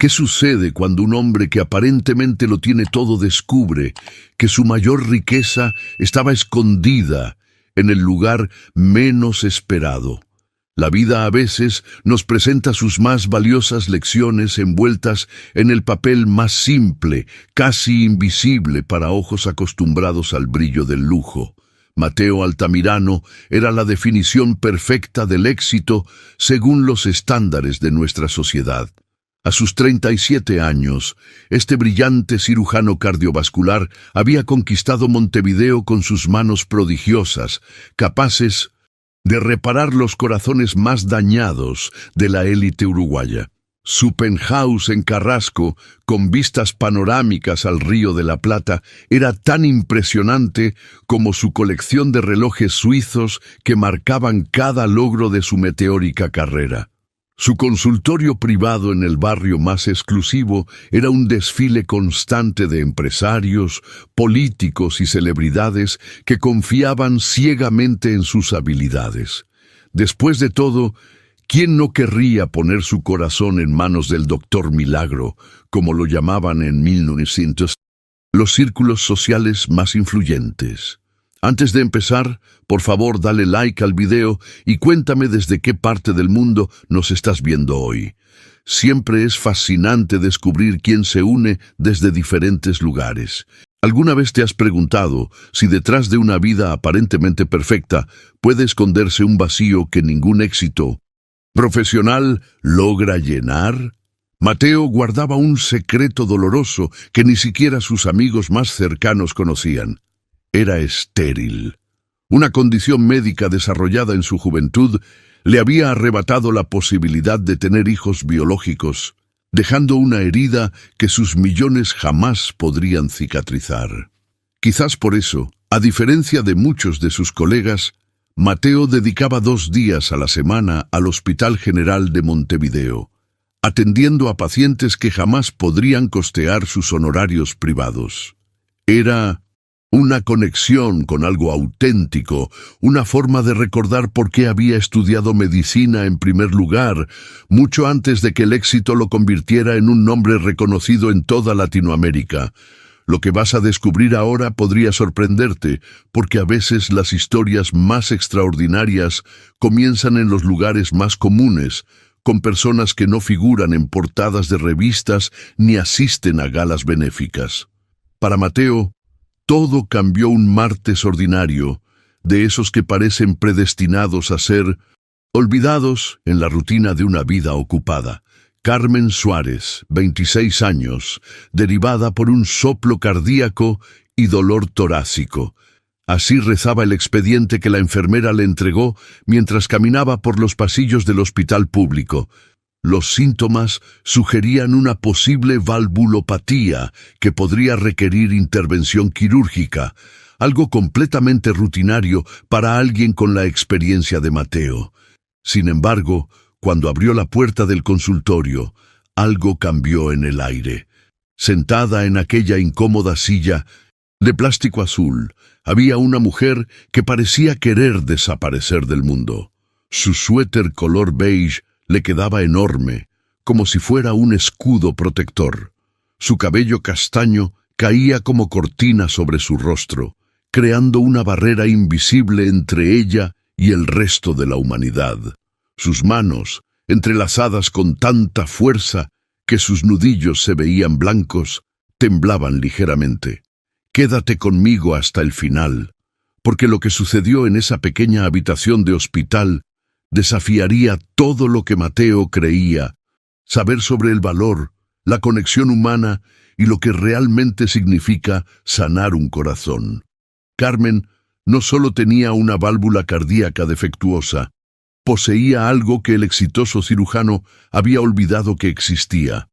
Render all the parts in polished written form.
¿Qué sucede cuando un hombre que aparentemente lo tiene todo descubre que su mayor riqueza estaba escondida en el lugar menos esperado? La vida a veces nos presenta sus más valiosas lecciones envueltas en el papel más simple, casi invisible para ojos acostumbrados al brillo del lujo. Mateo Altamirano era la definición perfecta del éxito según los estándares de nuestra sociedad. A sus 37 años, este brillante cirujano cardiovascular había conquistado Montevideo con sus manos prodigiosas, capaces de reparar los corazones más dañados de la élite uruguaya. Su penthouse en Carrasco, con vistas panorámicas al Río de la Plata, era tan impresionante como su colección de relojes suizos que marcaban cada logro de su meteórica carrera. Su consultorio privado en el barrio más exclusivo era un desfile constante de empresarios, políticos y celebridades que confiaban ciegamente en sus habilidades. Después de todo, ¿quién no querría poner su corazón en manos del Doctor Milagro, como lo llamaban en 1900 los círculos sociales más influyentes? Antes de empezar, por favor dale like al video y cuéntame desde qué parte del mundo nos estás viendo hoy. Siempre es fascinante descubrir quién se une desde diferentes lugares. ¿Alguna vez te has preguntado si detrás de una vida aparentemente perfecta puede esconderse un vacío que ningún éxito profesional logra llenar? Mateo guardaba un secreto doloroso que ni siquiera sus amigos más cercanos conocían. Era estéril. Una condición médica desarrollada en su juventud le había arrebatado la posibilidad de tener hijos biológicos, dejando una herida que sus millones jamás podrían cicatrizar. Quizás por eso, a diferencia de muchos de sus colegas, Mateo dedicaba 2 días a la semana al Hospital General de Montevideo, atendiendo a pacientes que jamás podrían costear sus honorarios privados. Era una conexión con algo auténtico, una forma de recordar por qué había estudiado medicina en primer lugar, mucho antes de que el éxito lo convirtiera en un nombre reconocido en toda Latinoamérica. Lo que vas a descubrir ahora podría sorprenderte, porque a veces las historias más extraordinarias comienzan en los lugares más comunes, con personas que no figuran en portadas de revistas ni asisten a galas benéficas. Para Mateo, todo cambió un martes ordinario, de esos que parecen predestinados a ser olvidados en la rutina de una vida ocupada. Carmen Suárez, 26 años, derivada por un soplo cardíaco y dolor torácico. Así rezaba el expediente que la enfermera le entregó mientras caminaba por los pasillos del hospital público. Los síntomas sugerían una posible valvulopatía que podría requerir intervención quirúrgica, algo completamente rutinario para alguien con la experiencia de Mateo. Sin embargo, cuando abrió la puerta del consultorio, algo cambió en el aire. Sentada en aquella incómoda silla de plástico azul, había una mujer que parecía querer desaparecer del mundo. Su suéter color beige le quedaba enorme, como si fuera un escudo protector. Su cabello castaño caía como cortina sobre su rostro, creando una barrera invisible entre ella y el resto de la humanidad. Sus manos, entrelazadas con tanta fuerza que sus nudillos se veían blancos, temblaban ligeramente. «Quédate conmigo hasta el final», porque lo que sucedió en esa pequeña habitación de hospital desafiaría todo lo que Mateo creía, saber sobre el valor, la conexión humana y lo que realmente significa sanar un corazón. Carmen no solo tenía una válvula cardíaca defectuosa, poseía algo que el exitoso cirujano había olvidado que existía,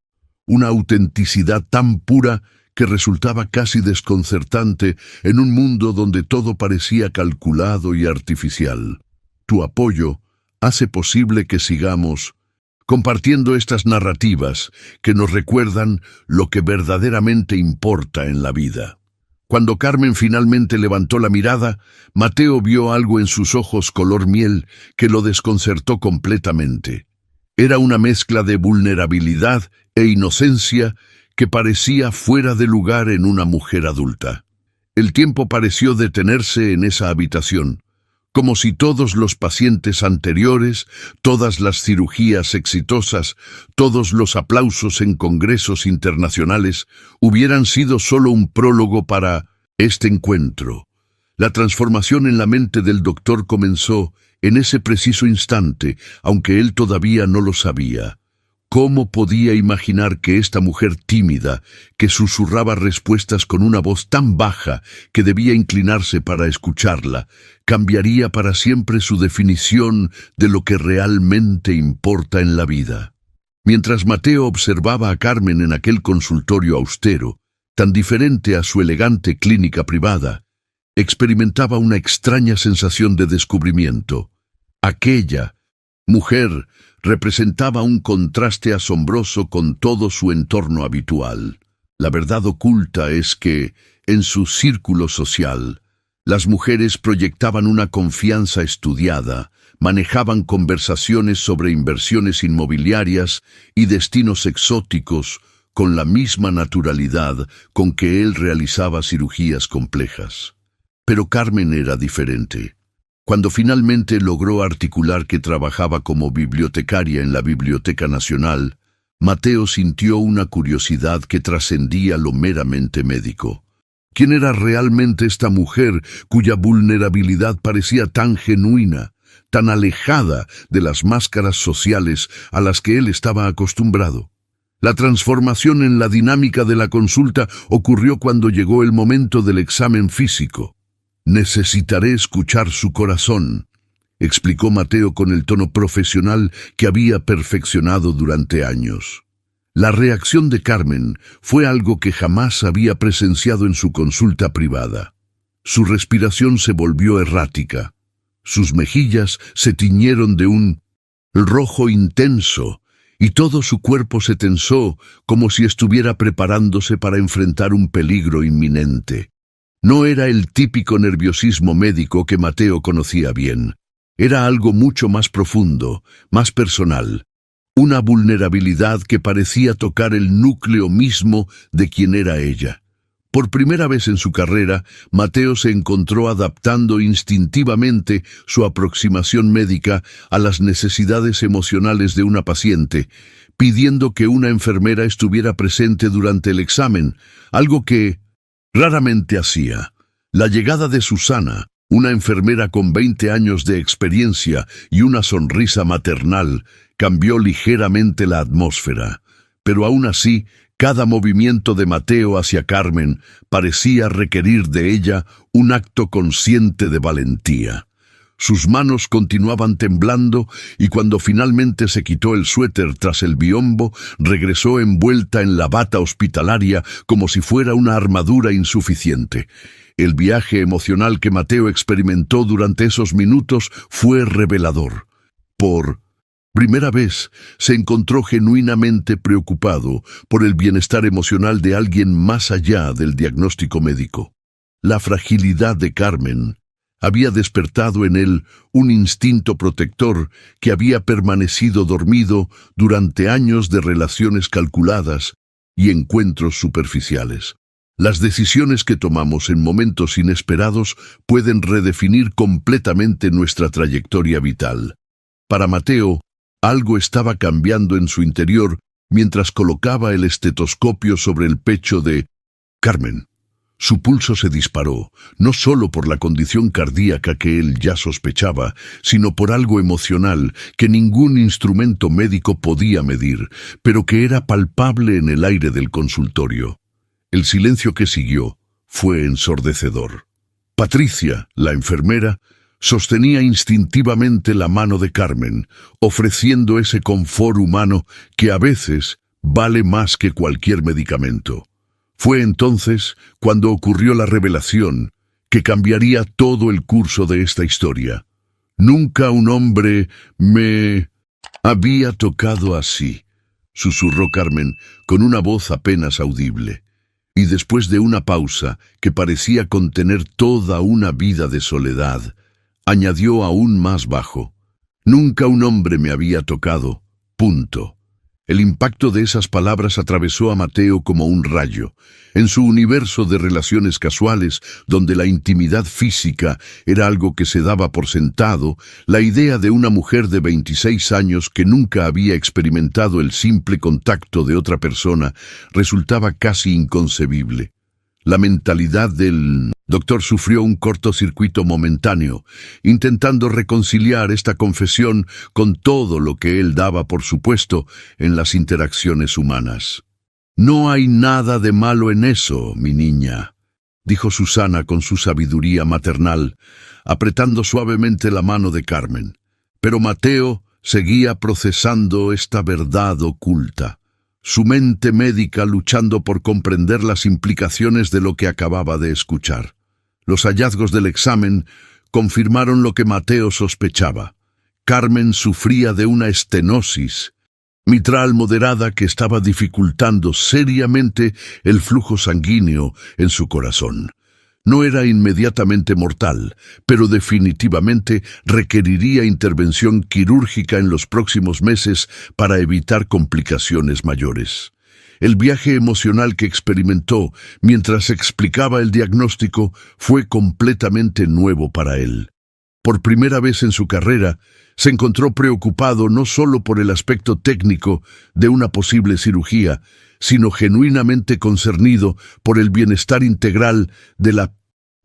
una autenticidad tan pura que resultaba casi desconcertante en un mundo donde todo parecía calculado y artificial. Tu apoyo hace posible que sigamos compartiendo estas narrativas que nos recuerdan lo que verdaderamente importa en la vida. Cuando Carmen finalmente levantó la mirada, Mateo vio algo en sus ojos color miel que lo desconcertó completamente. Era una mezcla de vulnerabilidad e inocencia que parecía fuera de lugar en una mujer adulta. El tiempo pareció detenerse en esa habitación, como si todos los pacientes anteriores, todas las cirugías exitosas, todos los aplausos en congresos internacionales hubieran sido solo un prólogo para este encuentro. La transformación en la mente del doctor comenzó en ese preciso instante, aunque él todavía no lo sabía. ¿Cómo podía imaginar que esta mujer tímida, que susurraba respuestas con una voz tan baja que debía inclinarse para escucharla, cambiaría para siempre su definición de lo que realmente importa en la vida? Mientras Mateo observaba a Carmen en aquel consultorio austero, tan diferente a su elegante clínica privada, experimentaba una extraña sensación de descubrimiento. Aquella mujer representaba un contraste asombroso con todo su entorno habitual. La verdad oculta es que, en su círculo social, las mujeres proyectaban una confianza estudiada, manejaban conversaciones sobre inversiones inmobiliarias y destinos exóticos con la misma naturalidad con que él realizaba cirugías complejas. Pero Carmen era diferente. Cuando finalmente logró articular que trabajaba como bibliotecaria en la Biblioteca Nacional, Mateo sintió una curiosidad que trascendía lo meramente médico. ¿Quién era realmente esta mujer cuya vulnerabilidad parecía tan genuina, tan alejada de las máscaras sociales a las que él estaba acostumbrado? La transformación en la dinámica de la consulta ocurrió cuando llegó el momento del examen físico. «Necesitaré escuchar su corazón», explicó Mateo con el tono profesional que había perfeccionado durante años. La reacción de Carmen fue algo que jamás había presenciado en su consulta privada. Su respiración se volvió errática. Sus mejillas se tiñeron de un rojo intenso y todo su cuerpo se tensó como si estuviera preparándose para enfrentar un peligro inminente. No era el típico nerviosismo médico que Mateo conocía bien. Era algo mucho más profundo, más personal. Una vulnerabilidad que parecía tocar el núcleo mismo de quien era ella. Por primera vez en su carrera, Mateo se encontró adaptando instintivamente su aproximación médica a las necesidades emocionales de una paciente, pidiendo que una enfermera estuviera presente durante el examen, algo que raramente hacía. La llegada de Susana, una enfermera con 20 años de experiencia y una sonrisa maternal, cambió ligeramente la atmósfera. Pero aún así, cada movimiento de Mateo hacia Carmen parecía requerir de ella un acto consciente de valentía. Sus manos continuaban temblando y cuando finalmente se quitó el suéter tras el biombo, regresó envuelta en la bata hospitalaria como si fuera una armadura insuficiente. El viaje emocional que Mateo experimentó durante esos minutos fue revelador. Por primera vez se encontró genuinamente preocupado por el bienestar emocional de alguien más allá del diagnóstico médico. La fragilidad de Carmen había despertado en él un instinto protector que había permanecido dormido durante años de relaciones calculadas y encuentros superficiales. Las decisiones que tomamos en momentos inesperados pueden redefinir completamente nuestra trayectoria vital. Para Mateo, algo estaba cambiando en su interior mientras colocaba el estetoscopio sobre el pecho de Carmen. Su pulso se disparó, no solo por la condición cardíaca que él ya sospechaba, sino por algo emocional que ningún instrumento médico podía medir, pero que era palpable en el aire del consultorio. El silencio que siguió fue ensordecedor. Patricia, la enfermera, sostenía instintivamente la mano de Carmen, ofreciendo ese confort humano que a veces vale más que cualquier medicamento. Fue entonces cuando ocurrió la revelación que cambiaría todo el curso de esta historia. Nunca un hombre me había tocado así, susurró Carmen con una voz apenas audible. Y después de una pausa que parecía contener toda una vida de soledad, añadió aún más bajo: «Nunca un hombre me había tocado Punto. El impacto de esas palabras atravesó a Mateo como un rayo. En su universo de relaciones casuales, donde la intimidad física era algo que se daba por sentado, la idea de una mujer de 26 años que nunca había experimentado el simple contacto de otra persona resultaba casi inconcebible. La mentalidad del doctor sufrió un cortocircuito momentáneo, intentando reconciliar esta confesión con todo lo que él daba por supuesto en las interacciones humanas. «No hay nada de malo en eso, mi niña», dijo Susana con su sabiduría maternal, apretando suavemente la mano de Carmen. Pero Mateo seguía procesando esta verdad oculta, su mente médica luchando por comprender las implicaciones de lo que acababa de escuchar. Los hallazgos del examen confirmaron lo que Mateo sospechaba. Carmen sufría de una estenosis mitral moderada que estaba dificultando seriamente el flujo sanguíneo en su corazón. No era inmediatamente mortal, pero definitivamente requeriría intervención quirúrgica en los próximos meses para evitar complicaciones mayores. El viaje emocional que experimentó mientras explicaba el diagnóstico fue completamente nuevo para él. Por primera vez en su carrera, se encontró preocupado no solo por el aspecto técnico de una posible cirugía, sino genuinamente concernido por el bienestar integral de la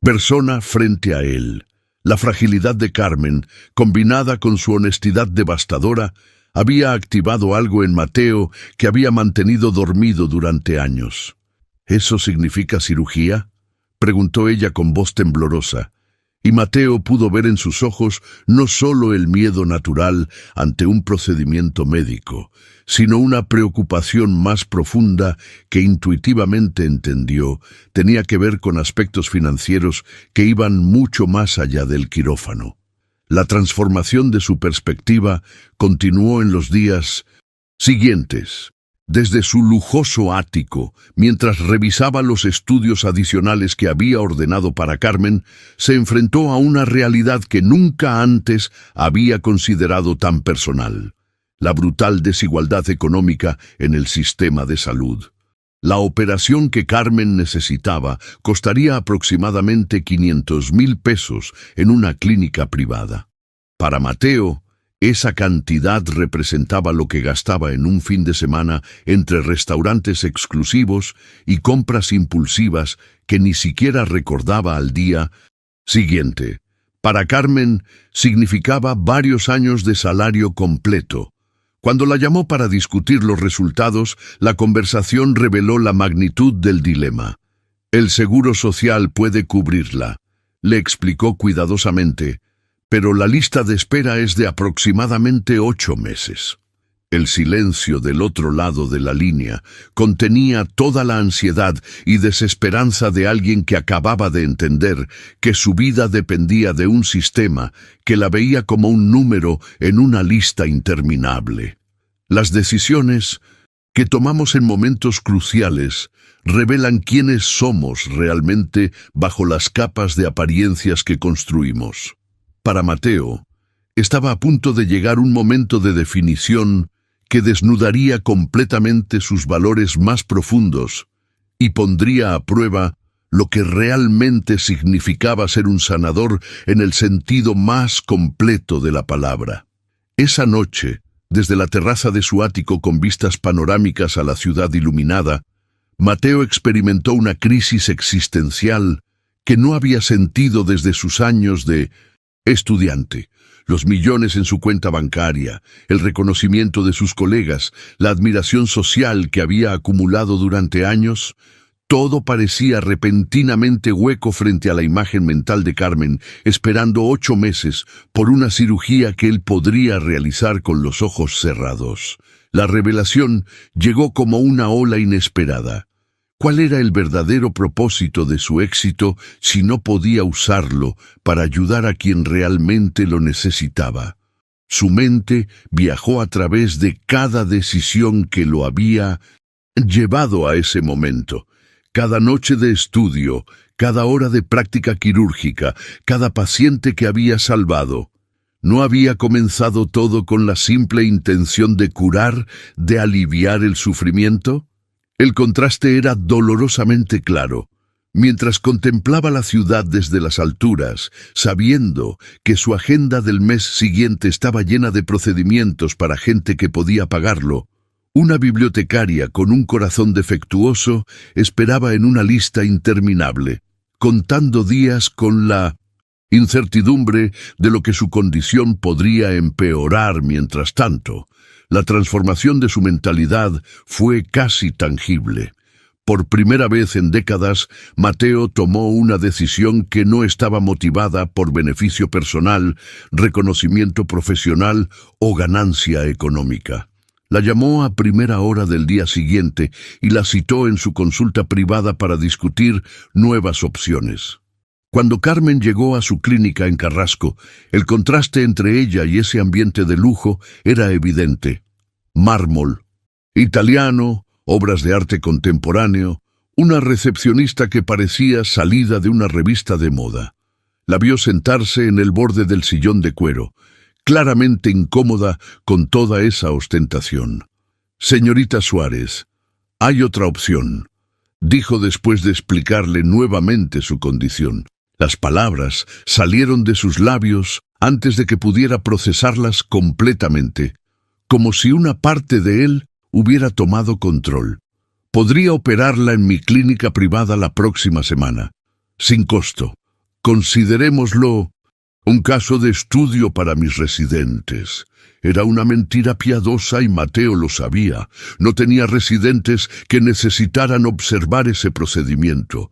persona frente a él. La fragilidad de Carmen, combinada con su honestidad devastadora, había activado algo en Mateo que había mantenido dormido durante años. ¿Eso significa cirugía?, preguntó ella con voz temblorosa. Y Mateo pudo ver en sus ojos no solo el miedo natural ante un procedimiento médico, sino una preocupación más profunda que intuitivamente entendió tenía que ver con aspectos financieros que iban mucho más allá del quirófano. La transformación de su perspectiva continuó en los días siguientes. Desde su lujoso ático, mientras revisaba los estudios adicionales que había ordenado para Carmen, se enfrentó a una realidad que nunca antes había considerado tan personal: la brutal desigualdad económica en el sistema de salud. La operación que Carmen necesitaba costaría aproximadamente 500,000 pesos en una clínica privada. Para Mateo, esa cantidad representaba lo que gastaba en un fin de semana entre restaurantes exclusivos y compras impulsivas que ni siquiera recordaba al día siguiente. Para Carmen, significaba varios años de salario completo. Cuando la llamó para discutir los resultados, la conversación reveló la magnitud del dilema. «El seguro social puede cubrirla», le explicó cuidadosamente, «pero la lista de espera es de aproximadamente 8 meses». El silencio del otro lado de la línea contenía toda la ansiedad y desesperanza de alguien que acababa de entender que su vida dependía de un sistema que la veía como un número en una lista interminable. Las decisiones que tomamos en momentos cruciales revelan quiénes somos realmente bajo las capas de apariencias que construimos. Para Mateo, estaba a punto de llegar un momento de definición que desnudaría completamente sus valores más profundos y pondría a prueba lo que realmente significaba ser un sanador en el sentido más completo de la palabra. Esa noche, desde la terraza de su ático con vistas panorámicas a la ciudad iluminada, Mateo experimentó una crisis existencial que no había sentido desde sus años de estudiante. Los millones en su cuenta bancaria, el reconocimiento de sus colegas, la admiración social que había acumulado durante años, todo parecía repentinamente hueco frente a la imagen mental de Carmen, esperando 8 meses por una cirugía que él podría realizar con los ojos cerrados. La revelación llegó como una ola inesperada. ¿Cuál era el verdadero propósito de su éxito si no podía usarlo para ayudar a quien realmente lo necesitaba? Su mente viajó a través de cada decisión que lo había llevado a ese momento. Cada noche de estudio, cada hora de práctica quirúrgica, cada paciente que había salvado. ¿No había comenzado todo con la simple intención de curar, de aliviar el sufrimiento? El contraste era dolorosamente claro. Mientras contemplaba la ciudad desde las alturas, sabiendo que su agenda del mes siguiente estaba llena de procedimientos para gente que podía pagarlo, una bibliotecaria con un corazón defectuoso esperaba en una lista interminable, contando días con la incertidumbre de lo que su condición podría empeorar. Mientras tanto, la transformación de su mentalidad fue casi tangible. Por primera vez en décadas, Mateo tomó una decisión que no estaba motivada por beneficio personal, reconocimiento profesional o ganancia económica. La llamó a primera hora del día siguiente y la citó en su consulta privada para discutir nuevas opciones. Cuando Carmen llegó a su clínica en Carrasco, el contraste entre ella y ese ambiente de lujo era evidente. Mármol, italiano, obras de arte contemporáneo, una recepcionista que parecía salida de una revista de moda. La vio sentarse en el borde del sillón de cuero, claramente incómoda con toda esa ostentación. «Señorita Suárez, hay otra opción», dijo después de explicarle nuevamente su condición. Las palabras salieron de sus labios antes de que pudiera procesarlas completamente, como si una parte de él hubiera tomado control. «Podría operarla en mi clínica privada la próxima semana, sin costo. Considerémoslo un caso de estudio para mis residentes». Era una mentira piadosa y Mateo lo sabía. No tenía residentes que necesitaran observar ese procedimiento.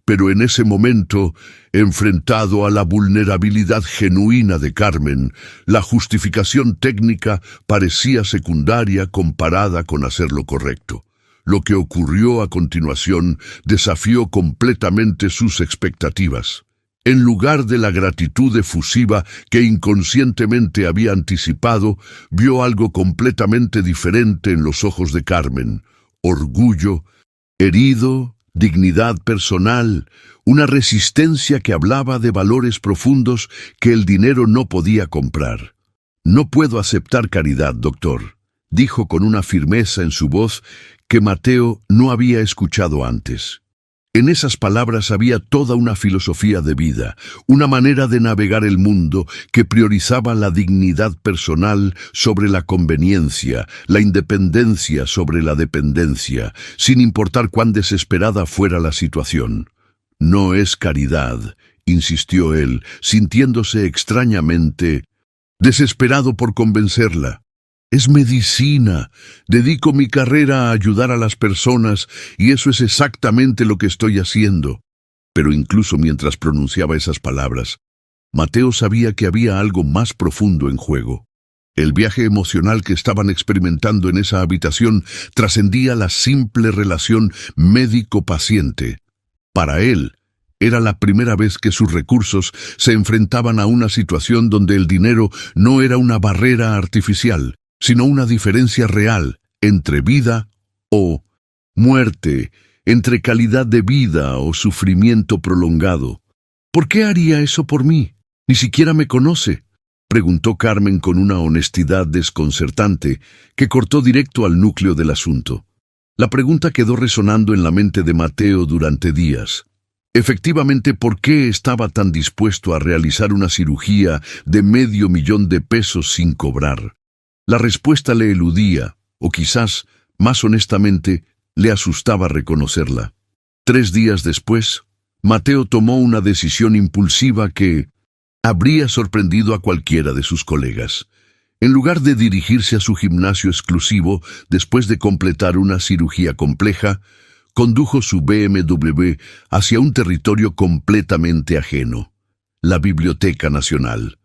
Pero en ese momento, enfrentado a la vulnerabilidad genuina de Carmen, la justificación técnica parecía secundaria comparada con hacer lo correcto. Lo que ocurrió a continuación desafió completamente sus expectativas. En lugar de la gratitud efusiva que inconscientemente había anticipado, vio algo completamente diferente en los ojos de Carmen: orgullo, herido, dignidad personal, una resistencia que hablaba de valores profundos que el dinero no podía comprar. «No puedo aceptar caridad, doctor», dijo con una firmeza en su voz que Mateo no había escuchado antes. En esas palabras había toda una filosofía de vida, una manera de navegar el mundo que priorizaba la dignidad personal sobre la conveniencia, la independencia sobre la dependencia, sin importar cuán desesperada fuera la situación. «No es caridad», insistió él, sintiéndose extrañamente desesperado por convencerla. «Es medicina. Dedico mi carrera a ayudar a las personas y eso es exactamente lo que estoy haciendo». Pero incluso mientras pronunciaba esas palabras, Mateo sabía que había algo más profundo en juego. El viaje emocional que estaban experimentando en esa habitación trascendía la simple relación médico-paciente. Para él, era la primera vez que sus recursos se enfrentaban a una situación donde el dinero no era una barrera artificial, sino una diferencia real entre vida o muerte, entre calidad de vida o sufrimiento prolongado. «¿Por qué haría eso por mí? Ni siquiera me conoce», preguntó Carmen con una honestidad desconcertante que cortó directo al núcleo del asunto. La pregunta quedó resonando en la mente de Mateo durante días. Efectivamente, ¿por qué estaba tan dispuesto a realizar una cirugía de $500,000 sin cobrar? La respuesta le eludía, o quizás, más honestamente, le asustaba reconocerla. 3 días después, Mateo tomó una decisión impulsiva que habría sorprendido a cualquiera de sus colegas. En lugar de dirigirse a su gimnasio exclusivo después de completar una cirugía compleja, condujo su BMW hacia un territorio completamente ajeno: la Biblioteca Nacional.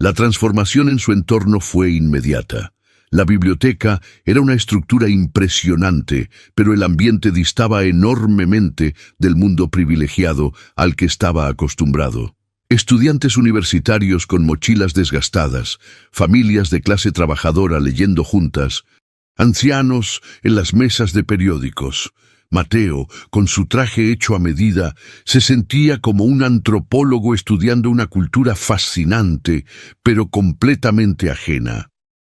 La transformación en su entorno fue inmediata. La biblioteca era una estructura impresionante, pero el ambiente distaba enormemente del mundo privilegiado al que estaba acostumbrado. Estudiantes universitarios con mochilas desgastadas, familias de clase trabajadora leyendo juntas, ancianos en las mesas de periódicos, Mateo, con su traje hecho a medida, se sentía como un antropólogo estudiando una cultura fascinante, pero completamente ajena.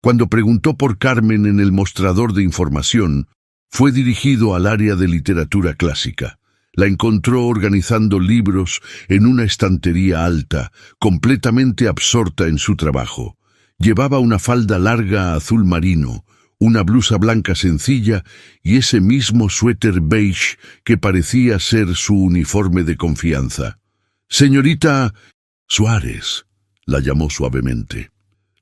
Cuando preguntó por Carmen en el mostrador de información, fue dirigido al área de literatura clásica. La encontró organizando libros en una estantería alta, completamente absorta en su trabajo. Llevaba una falda larga azul marino, una blusa blanca sencilla y ese mismo suéter beige que parecía ser su uniforme de confianza. «Señorita Suárez», la llamó suavemente.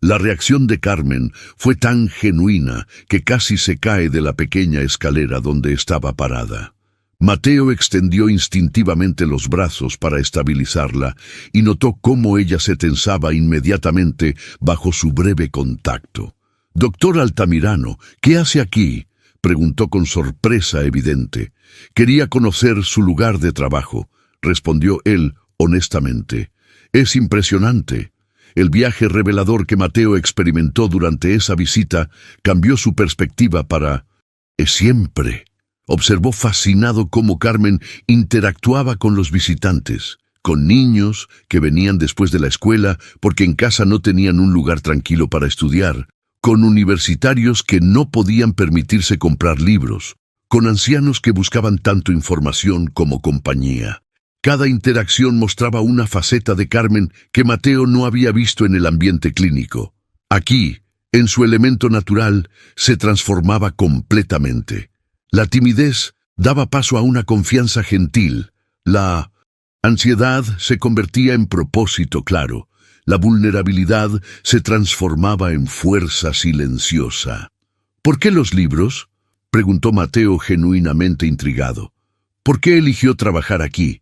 La reacción de Carmen fue tan genuina que casi se cae de la pequeña escalera donde estaba parada. Mateo extendió instintivamente los brazos para estabilizarla y notó cómo ella se tensaba inmediatamente bajo su breve contacto. «Doctor Altamirano, ¿qué hace aquí?», preguntó con sorpresa evidente. «Quería conocer su lugar de trabajo», respondió él honestamente. «Es impresionante». El viaje revelador que Mateo experimentó durante esa visita cambió su perspectiva para siempre. Observó fascinado cómo Carmen interactuaba con los visitantes, con niños que venían después de la escuela porque en casa no tenían un lugar tranquilo para estudiar, con universitarios que no podían permitirse comprar libros, con ancianos que buscaban tanto información como compañía. Cada interacción mostraba una faceta de Carmen que Mateo no había visto en el ambiente clínico. Aquí, en su elemento natural, se transformaba completamente. La timidez daba paso a una confianza gentil. La ansiedad se convertía en propósito claro. La vulnerabilidad se transformaba en fuerza silenciosa. «¿Por qué los libros?», preguntó Mateo genuinamente intrigado. «¿Por qué eligió trabajar aquí?».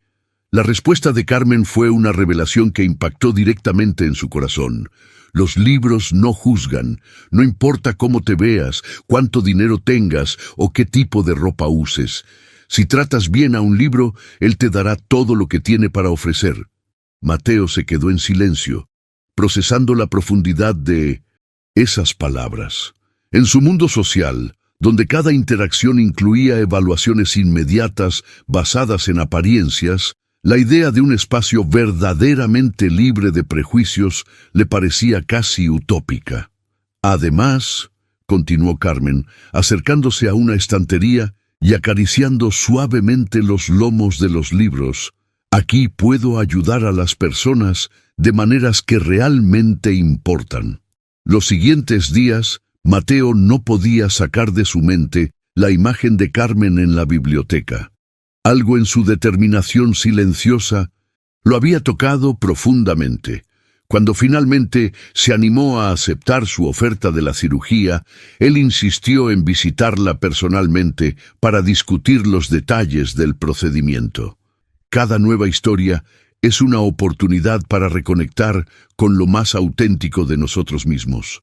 La respuesta de Carmen fue una revelación que impactó directamente en su corazón. Los libros no juzgan, no importa cómo te veas, cuánto dinero tengas o qué tipo de ropa uses. Si tratas bien a un libro, él te dará todo lo que tiene para ofrecer. Mateo se quedó en silencio, procesando la profundidad de esas palabras. En su mundo social, donde cada interacción incluía evaluaciones inmediatas basadas en apariencias, la idea de un espacio verdaderamente libre de prejuicios le parecía casi utópica. «Además», continuó Carmen, acercándose a una estantería y acariciando suavemente los lomos de los libros, «aquí puedo ayudar a las personas de maneras que realmente importan». Los siguientes días, Mateo no podía sacar de su mente la imagen de Carmen en la biblioteca. Algo en su determinación silenciosa lo había tocado profundamente. Cuando finalmente se animó a aceptar su oferta de la cirugía, él insistió en visitarla personalmente para discutir los detalles del procedimiento. Cada nueva historia es una oportunidad para reconectar con lo más auténtico de nosotros mismos.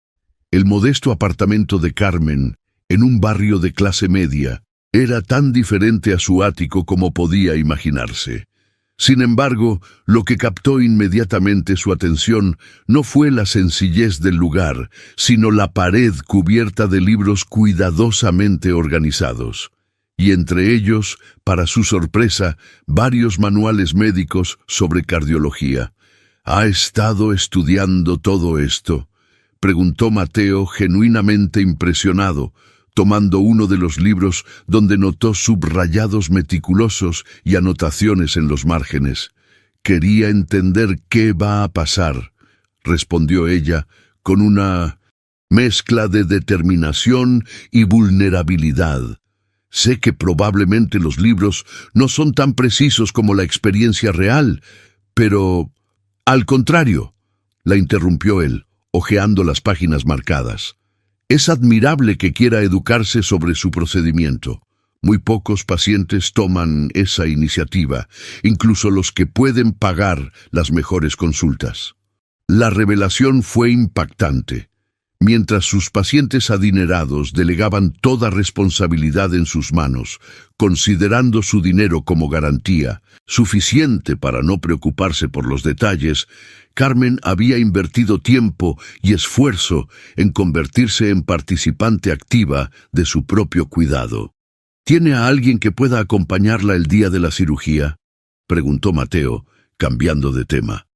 El modesto apartamento de Carmen, en un barrio de clase media, era tan diferente a su ático como podía imaginarse. Sin embargo, lo que captó inmediatamente su atención no fue la sencillez del lugar, sino la pared cubierta de libros cuidadosamente organizados. Y entre ellos, para su sorpresa, varios manuales médicos sobre cardiología. «¿Ha estado estudiando todo esto?», preguntó Mateo, genuinamente impresionado, tomando uno de los libros donde notó subrayados meticulosos y anotaciones en los márgenes. «Quería entender qué va a pasar», respondió ella, con una mezcla de determinación y vulnerabilidad. «Sé que probablemente los libros no son tan precisos como la experiencia real, pero...» «Al contrario», la interrumpió él, hojeando las páginas marcadas. «Es admirable que quiera educarse sobre su procedimiento. Muy pocos pacientes toman esa iniciativa, incluso los que pueden pagar las mejores consultas». La revelación fue impactante. Mientras sus pacientes adinerados delegaban toda responsabilidad en sus manos, considerando su dinero como garantía, suficiente para no preocuparse por los detalles, Carmen había invertido tiempo y esfuerzo en convertirse en participante activa de su propio cuidado. ¿Tiene a alguien que pueda acompañarla el día de la cirugía?, preguntó Mateo, cambiando de tema.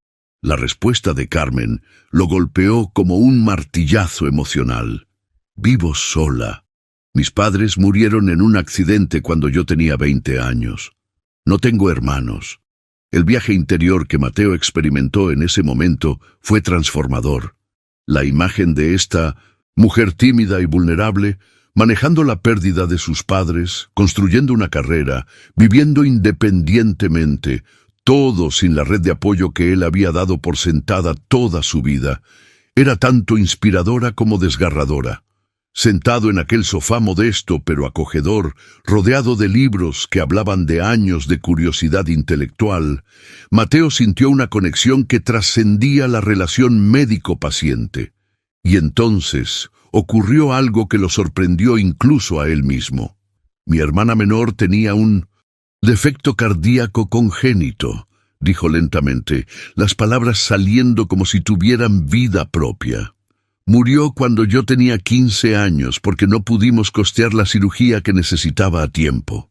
La respuesta de Carmen lo golpeó como un martillazo emocional. Vivo sola. Mis padres murieron en un accidente cuando yo tenía 20 años. No tengo hermanos. El viaje interior que Mateo experimentó en ese momento fue transformador. La imagen de esta mujer tímida y vulnerable, manejando la pérdida de sus padres, construyendo una carrera, viviendo independientemente, todo sin la red de apoyo que él había dado por sentada toda su vida, era tanto inspiradora como desgarradora. Sentado en aquel sofá modesto pero acogedor, rodeado de libros que hablaban de años de curiosidad intelectual, Mateo sintió una conexión que trascendía la relación médico-paciente. Y entonces ocurrió algo que lo sorprendió incluso a él mismo. Mi hermana menor tenía un defecto cardíaco congénito, dijo lentamente, las palabras saliendo como si tuvieran vida propia. Murió cuando yo tenía 15 años porque no pudimos costear la cirugía que necesitaba a tiempo.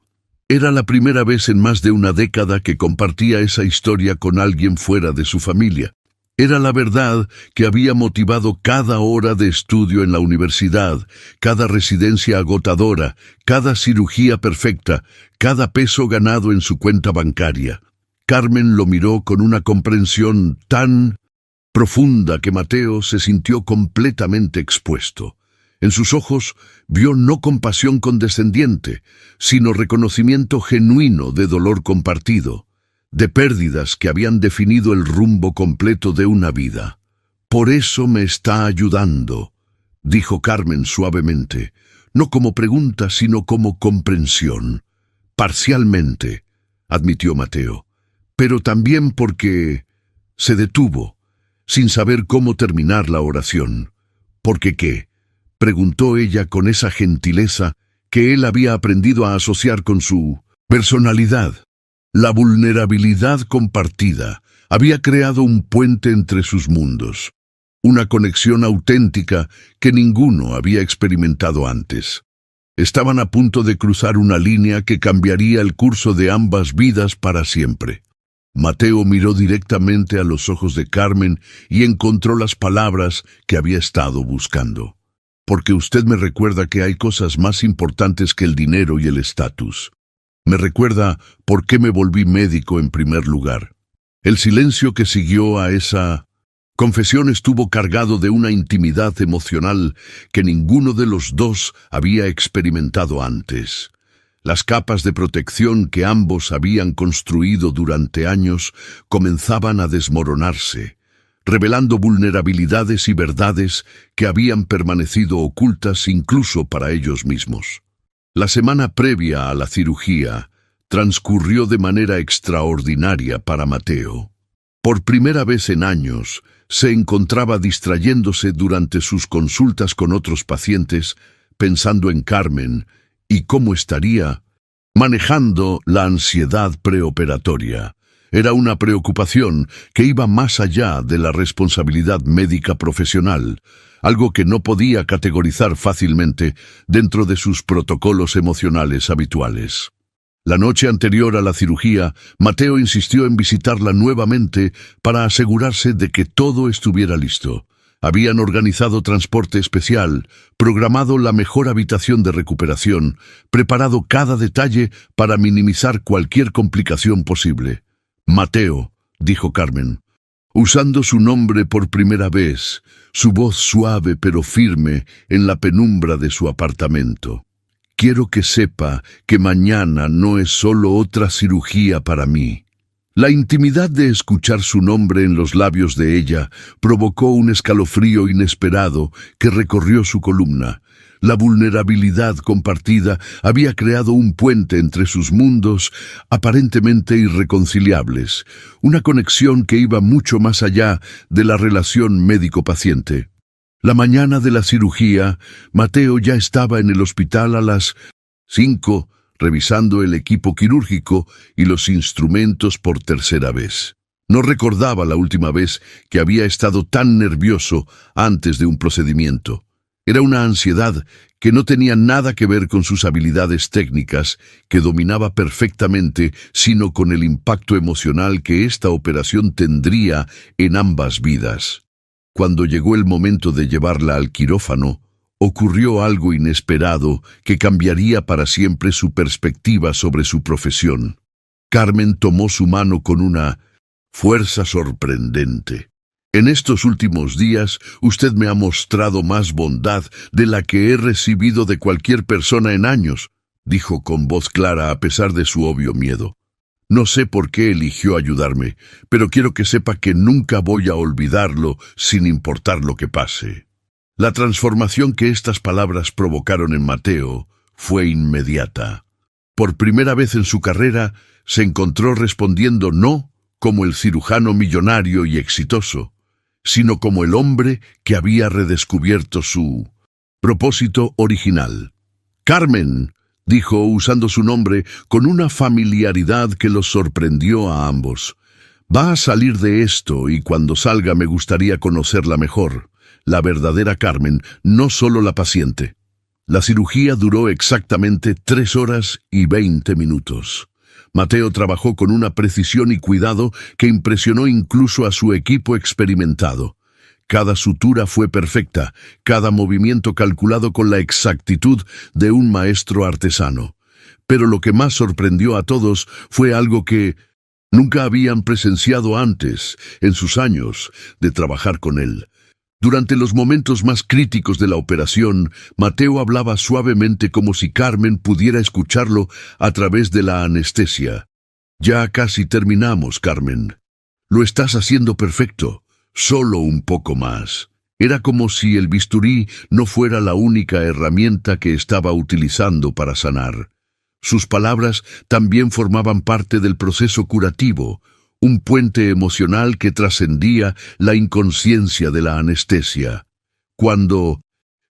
Era la primera vez en más de una década que compartía esa historia con alguien fuera de su familia. Era la verdad que había motivado cada hora de estudio en la universidad, cada residencia agotadora, cada cirugía perfecta, cada peso ganado en su cuenta bancaria. Carmen lo miró con una comprensión tan profunda que Mateo se sintió completamente expuesto. En sus ojos vio no compasión condescendiente, sino reconocimiento genuino de dolor compartido, de pérdidas que habían definido el rumbo completo de una vida. «Por eso me está ayudando», dijo Carmen suavemente, no como pregunta, sino como comprensión. «Parcialmente», admitió Mateo, «pero también porque…» Se detuvo, sin saber cómo terminar la oración. «¿Por qué qué?», preguntó ella con esa gentileza que él había aprendido a asociar con su personalidad. La vulnerabilidad compartida había creado un puente entre sus mundos, una conexión auténtica que ninguno había experimentado antes. Estaban a punto de cruzar una línea que cambiaría el curso de ambas vidas para siempre. Mateo miró directamente a los ojos de Carmen y encontró las palabras que había estado buscando. «Porque usted me recuerda que hay cosas más importantes que el dinero y el estatus. Me recuerda por qué me volví médico en primer lugar». El silencio que siguió a esa confesión estuvo cargado de una intimidad emocional que ninguno de los dos había experimentado antes. Las capas de protección que ambos habían construido durante años comenzaban a desmoronarse, revelando vulnerabilidades y verdades que habían permanecido ocultas incluso para ellos mismos. La semana previa a la cirugía transcurrió de manera extraordinaria para Mateo. Por primera vez en años, se encontraba distrayéndose durante sus consultas con otros pacientes, pensando en Carmen y cómo estaría manejando la ansiedad preoperatoria. Era una preocupación que iba más allá de la responsabilidad médica profesional, algo que no podía categorizar fácilmente dentro de sus protocolos emocionales habituales. La noche anterior a la cirugía, Mateo insistió en visitarla nuevamente para asegurarse de que todo estuviera listo. Habían organizado transporte especial, programado la mejor habitación de recuperación, preparado cada detalle para minimizar cualquier complicación posible. «Mateo», dijo Carmen, usando su nombre por primera vez, su voz suave pero firme en la penumbra de su apartamento. «Quiero que sepa que mañana no es solo otra cirugía para mí». La intimidad de escuchar su nombre en los labios de ella provocó un escalofrío inesperado que recorrió su columna. La vulnerabilidad compartida había creado un puente entre sus mundos aparentemente irreconciliables, una conexión que iba mucho más allá de la relación médico-paciente. La mañana de la cirugía, Mateo ya estaba en el hospital a las 5, revisando el equipo quirúrgico y los instrumentos por tercera vez. No recordaba la última vez que había estado tan nervioso antes de un procedimiento. Era una ansiedad que no tenía nada que ver con sus habilidades técnicas, que dominaba perfectamente, sino con el impacto emocional que esta operación tendría en ambas vidas. Cuando llegó el momento de llevarla al quirófano, ocurrió algo inesperado que cambiaría para siempre su perspectiva sobre su profesión. Carmen tomó su mano con una fuerza sorprendente. En estos últimos días, usted me ha mostrado más bondad de la que he recibido de cualquier persona en años, dijo con voz clara a pesar de su obvio miedo. No sé por qué eligió ayudarme, pero quiero que sepa que nunca voy a olvidarlo sin importar lo que pase. La transformación que estas palabras provocaron en Mateo fue inmediata. Por primera vez en su carrera, se encontró respondiendo no como el cirujano millonario y exitoso, sino como el hombre que había redescubierto su propósito original. «Carmen», dijo usando su nombre con una familiaridad que los sorprendió a ambos. «Va a salir de esto y cuando salga me gustaría conocerla mejor. La verdadera Carmen, no solo la paciente». La cirugía duró exactamente 3 horas y 20 minutos. Mateo trabajó con una precisión y cuidado que impresionó incluso a su equipo experimentado. Cada sutura fue perfecta, cada movimiento calculado con la exactitud de un maestro artesano. Pero lo que más sorprendió a todos fue algo que nunca habían presenciado antes en sus años de trabajar con él. Durante los momentos más críticos de la operación, Mateo hablaba suavemente como si Carmen pudiera escucharlo a través de la anestesia. «Ya casi terminamos, Carmen. Lo estás haciendo perfecto. Solo un poco más». Era como si el bisturí no fuera la única herramienta que estaba utilizando para sanar. Sus palabras también formaban parte del proceso curativo, un puente emocional que trascendía la inconsciencia de la anestesia. Cuando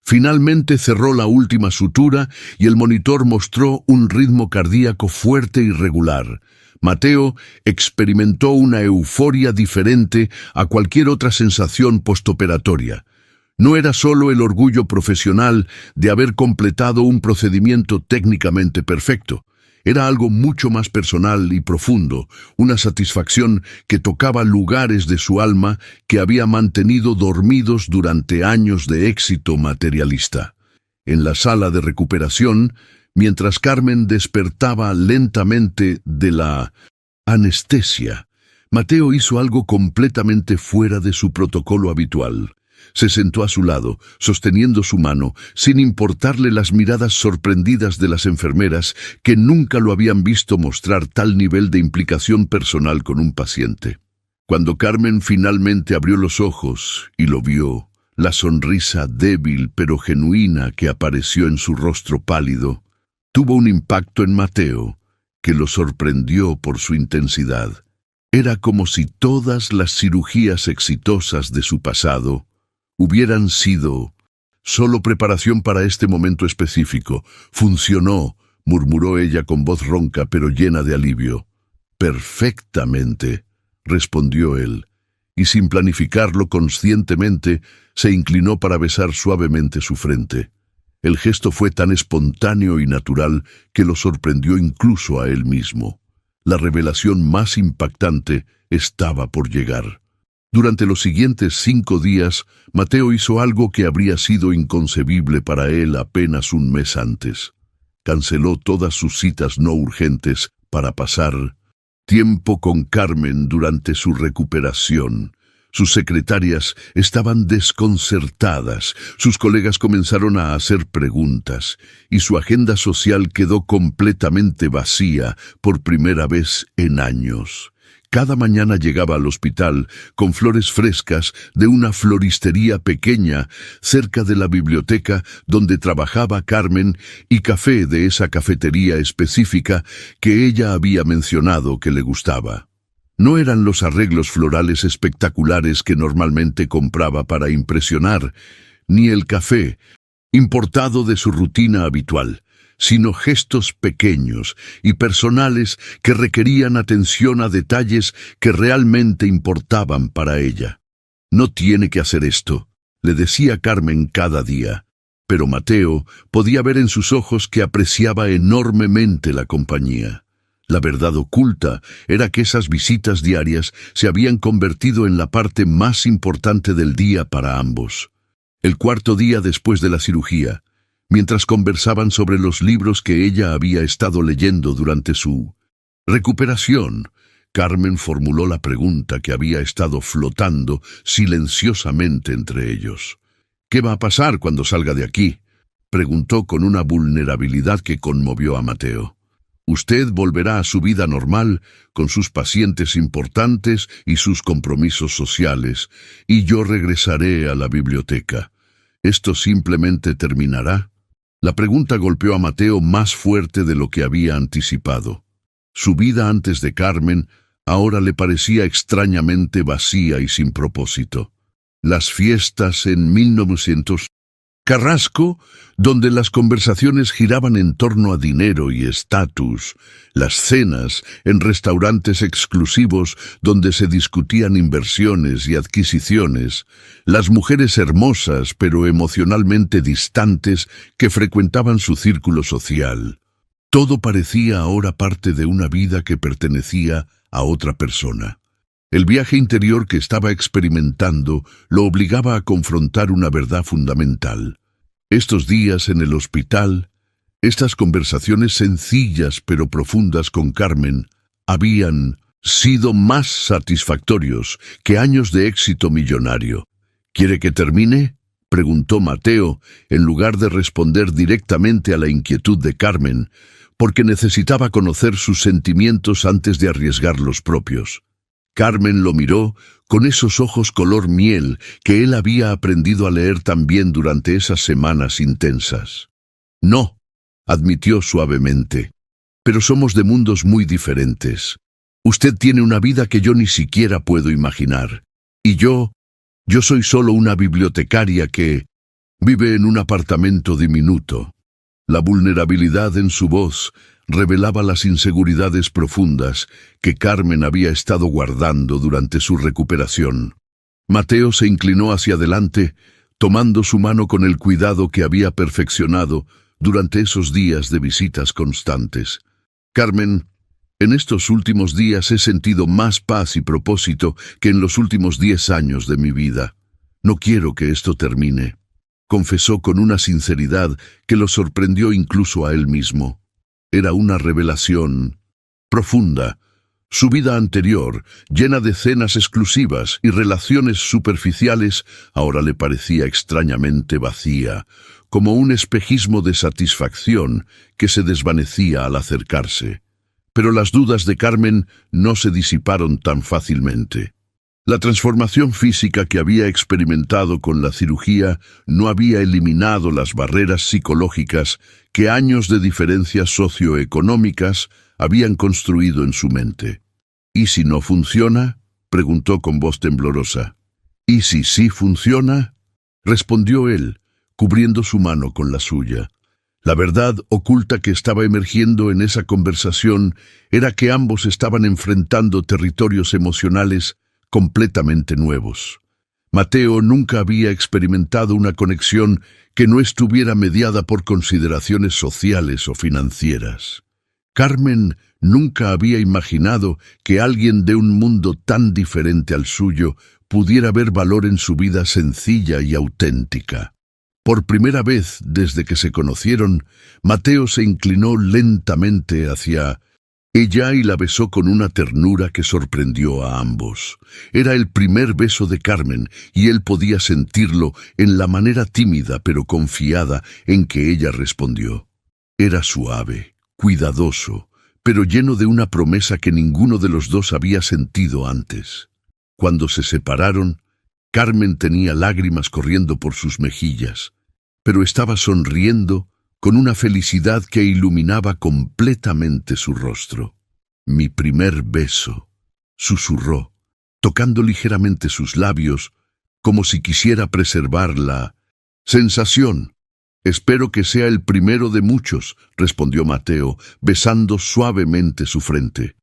finalmente cerró la última sutura y el monitor mostró un ritmo cardíaco fuerte y regular, Mateo experimentó una euforia diferente a cualquier otra sensación postoperatoria. No era solo el orgullo profesional de haber completado un procedimiento técnicamente perfecto. Era algo mucho más personal y profundo, una satisfacción que tocaba lugares de su alma que había mantenido dormidos durante años de éxito materialista. En la sala de recuperación, mientras Carmen despertaba lentamente de la anestesia, Mateo hizo algo completamente fuera de su protocolo habitual. Se sentó a su lado, sosteniendo su mano, sin importarle las miradas sorprendidas de las enfermeras que nunca lo habían visto mostrar tal nivel de implicación personal con un paciente. Cuando Carmen finalmente abrió los ojos y lo vio, la sonrisa débil pero genuina que apareció en su rostro pálido, tuvo un impacto en Mateo que lo sorprendió por su intensidad. Era como si todas las cirugías exitosas de su pasado hubieran sido solo preparación para este momento específico. «Funcionó», murmuró ella con voz ronca pero llena de alivio. «Perfectamente», respondió él, y sin planificarlo conscientemente, se inclinó para besar suavemente su frente. El gesto fue tan espontáneo y natural que lo sorprendió incluso a él mismo. La revelación más impactante estaba por llegar. Durante los siguientes 5 días, Mateo hizo algo que habría sido inconcebible para él apenas un mes antes. Canceló todas sus citas no urgentes para pasar tiempo con Carmen durante su recuperación. Sus secretarias estaban desconcertadas, sus colegas comenzaron a hacer preguntas, y su agenda social quedó completamente vacía por primera vez en años. Cada mañana llegaba al hospital con flores frescas de una floristería pequeña cerca de la biblioteca donde trabajaba Carmen y café de esa cafetería específica que ella había mencionado que le gustaba. No eran los arreglos florales espectaculares que normalmente compraba para impresionar, ni el café importado de su rutina habitual, sino gestos pequeños y personales que requerían atención a detalles que realmente importaban para ella. «No tiene que hacer esto», le decía Carmen cada día. Pero Mateo podía ver en sus ojos que apreciaba enormemente la compañía. La verdad oculta era que esas visitas diarias se habían convertido en la parte más importante del día para ambos. El cuarto día después de la cirugía, mientras conversaban sobre los libros que ella había estado leyendo durante su recuperación, Carmen formuló la pregunta que había estado flotando silenciosamente entre ellos. «¿Qué va a pasar cuando salga de aquí?», preguntó con una vulnerabilidad que conmovió a Mateo. «Usted volverá a su vida normal, con sus pacientes importantes y sus compromisos sociales, y yo regresaré a la biblioteca. ¿Esto simplemente terminará?». La pregunta golpeó a Mateo más fuerte de lo que había anticipado. Su vida antes de Carmen ahora le parecía extrañamente vacía y sin propósito. Las fiestas en 1900 Carrasco, donde las conversaciones giraban en torno a dinero y estatus, las cenas en restaurantes exclusivos donde se discutían inversiones y adquisiciones, las mujeres hermosas pero emocionalmente distantes que frecuentaban su círculo social. Todo parecía ahora parte de una vida que pertenecía a otra persona. El viaje interior que estaba experimentando lo obligaba a confrontar una verdad fundamental. Estos días en el hospital, estas conversaciones sencillas pero profundas con Carmen, habían sido más satisfactorios que años de éxito millonario. «¿Quiere que termine?», preguntó Mateo, en lugar de responder directamente a la inquietud de Carmen, porque necesitaba conocer sus sentimientos antes de arriesgar los propios. Carmen lo miró con esos ojos color miel que él había aprendido a leer también durante esas semanas intensas. «No», admitió suavemente, «pero somos de mundos muy diferentes. Usted tiene una vida que yo ni siquiera puedo imaginar. Y yo soy solo una bibliotecaria que vive en un apartamento diminuto». La vulnerabilidad en su voz revelaba las inseguridades profundas que Carmen había estado guardando durante su recuperación. Mateo se inclinó hacia adelante, tomando su mano con el cuidado que había perfeccionado durante esos días de visitas constantes. «Carmen, en estos últimos días he sentido más paz y propósito que en los últimos 10 años de mi vida. No quiero que esto termine», confesó con una sinceridad que lo sorprendió incluso a él mismo. Era una revelación profunda. Su vida anterior, llena de cenas exclusivas y relaciones superficiales, ahora le parecía extrañamente vacía, como un espejismo de satisfacción que se desvanecía al acercarse. Pero las dudas de Carmen no se disiparon tan fácilmente. La transformación física que había experimentado con la cirugía no había eliminado las barreras psicológicas que años de diferencias socioeconómicas habían construido en su mente. «¿Y si no funciona?», preguntó con voz temblorosa. «¿Y si sí funciona?», respondió él, cubriendo su mano con la suya. La verdad oculta que estaba emergiendo en esa conversación era que ambos estaban enfrentando territorios emocionales completamente nuevos. Mateo nunca había experimentado una conexión que no estuviera mediada por consideraciones sociales o financieras. Carmen nunca había imaginado que alguien de un mundo tan diferente al suyo pudiera ver valor en su vida sencilla y auténtica. Por primera vez desde que se conocieron, Mateo se inclinó lentamente hacia ella y la besó con una ternura que sorprendió a ambos. Era el primer beso de Carmen y él podía sentirlo en la manera tímida pero confiada en que ella respondió. Era suave, cuidadoso, pero lleno de una promesa que ninguno de los dos había sentido antes. Cuando se separaron, Carmen tenía lágrimas corriendo por sus mejillas, pero estaba sonriendo con una felicidad que iluminaba completamente su rostro. «Mi primer beso», susurró, tocando ligeramente sus labios, como si quisiera preservar la sensación. «Espero que sea el primero de muchos», respondió Mateo, besando suavemente su frente.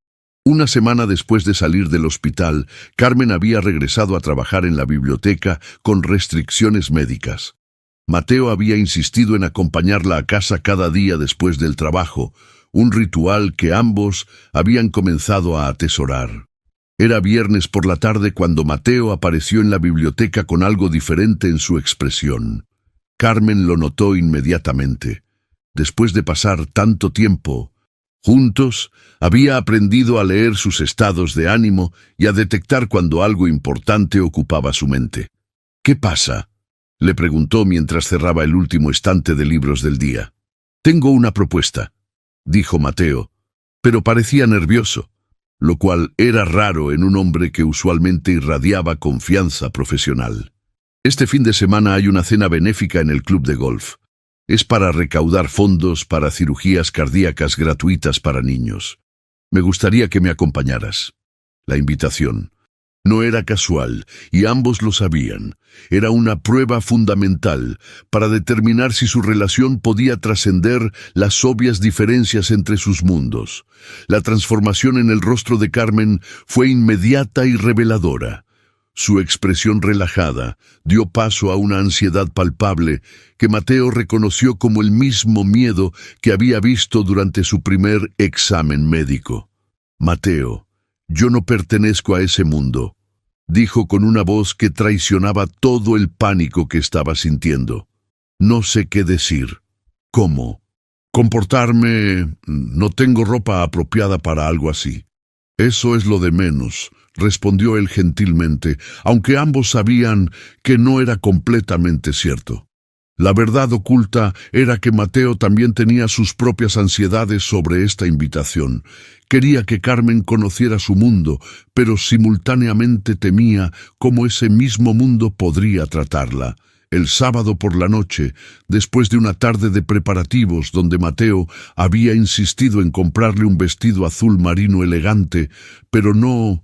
Una semana después de salir del hospital, Carmen había regresado a trabajar en la biblioteca con restricciones médicas. Mateo había insistido en acompañarla a casa cada día después del trabajo, un ritual que ambos habían comenzado a atesorar. Era viernes por la tarde cuando Mateo apareció en la biblioteca con algo diferente en su expresión. Carmen lo notó inmediatamente. Después de pasar tanto tiempo juntos, había aprendido a leer sus estados de ánimo y a detectar cuando algo importante ocupaba su mente. «¿Qué pasa?», le preguntó mientras cerraba el último estante de libros del día. «Tengo una propuesta», dijo Mateo, pero parecía nervioso, lo cual era raro en un hombre que usualmente irradiaba confianza profesional. «Este fin de semana hay una cena benéfica en el club de golf. Es para recaudar fondos para cirugías cardíacas gratuitas para niños. Me gustaría que me acompañaras». La invitación no era casual, y ambos lo sabían. Era una prueba fundamental para determinar si su relación podía trascender las obvias diferencias entre sus mundos. La transformación en el rostro de Carmen fue inmediata y reveladora. Su expresión relajada dio paso a una ansiedad palpable que Mateo reconoció como el mismo miedo que había visto durante su primer examen médico. «Mateo, yo no pertenezco a ese mundo», dijo con una voz que traicionaba todo el pánico que estaba sintiendo. «No sé qué decir. ¿Cómo comportarme? No tengo ropa apropiada para algo así». «Eso es lo de menos», respondió él gentilmente, aunque ambos sabían que no era completamente cierto. La verdad oculta era que Mateo también tenía sus propias ansiedades sobre esta invitación. Quería que Carmen conociera su mundo, pero simultáneamente temía cómo ese mismo mundo podría tratarla. El sábado por la noche, después de una tarde de preparativos donde Mateo había insistido en comprarle un vestido azul marino elegante, pero no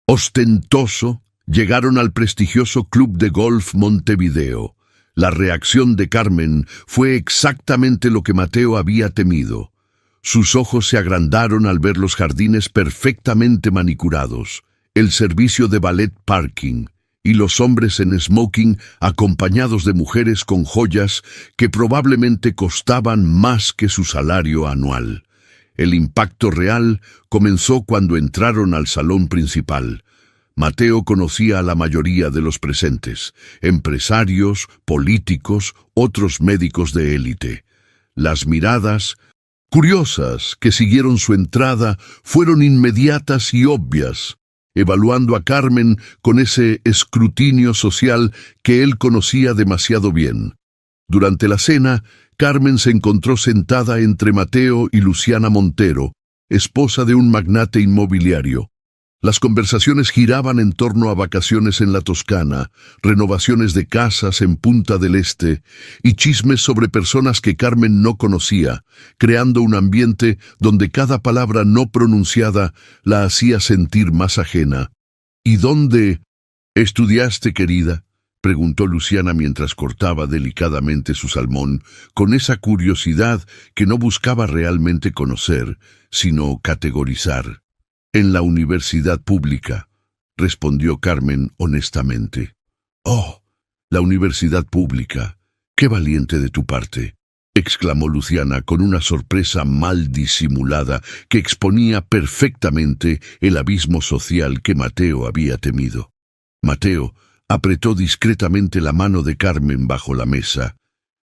ostentoso, llegaron al prestigioso Club de Golf Montevideo. La reacción de Carmen fue exactamente lo que Mateo había temido. Sus ojos se agrandaron al ver los jardines perfectamente manicurados, el servicio de ballet parking y los hombres en smoking acompañados de mujeres con joyas que probablemente costaban más que su salario anual. El impacto real comenzó cuando entraron al salón principal. Mateo conocía a la mayoría de los presentes, empresarios, políticos, otros médicos de élite. Las miradas curiosas que siguieron su entrada fueron inmediatas y obvias, evaluando a Carmen con ese escrutinio social que él conocía demasiado bien. Durante la cena, Carmen se encontró sentada entre Mateo y Luciana Montero, esposa de un magnate inmobiliario. Las conversaciones giraban en torno a vacaciones en la Toscana, renovaciones de casas en Punta del Este y chismes sobre personas que Carmen no conocía, creando un ambiente donde cada palabra no pronunciada la hacía sentir más ajena. «¿Y dónde estudiaste, querida?», preguntó Luciana mientras cortaba delicadamente su salmón, con esa curiosidad que no buscaba realmente conocer, sino categorizar. «En la universidad pública», respondió Carmen honestamente. «Oh, la universidad pública. ¡Qué valiente de tu parte!», exclamó Luciana con una sorpresa mal disimulada que exponía perfectamente el abismo social que Mateo había temido. Mateo apretó discretamente la mano de Carmen bajo la mesa,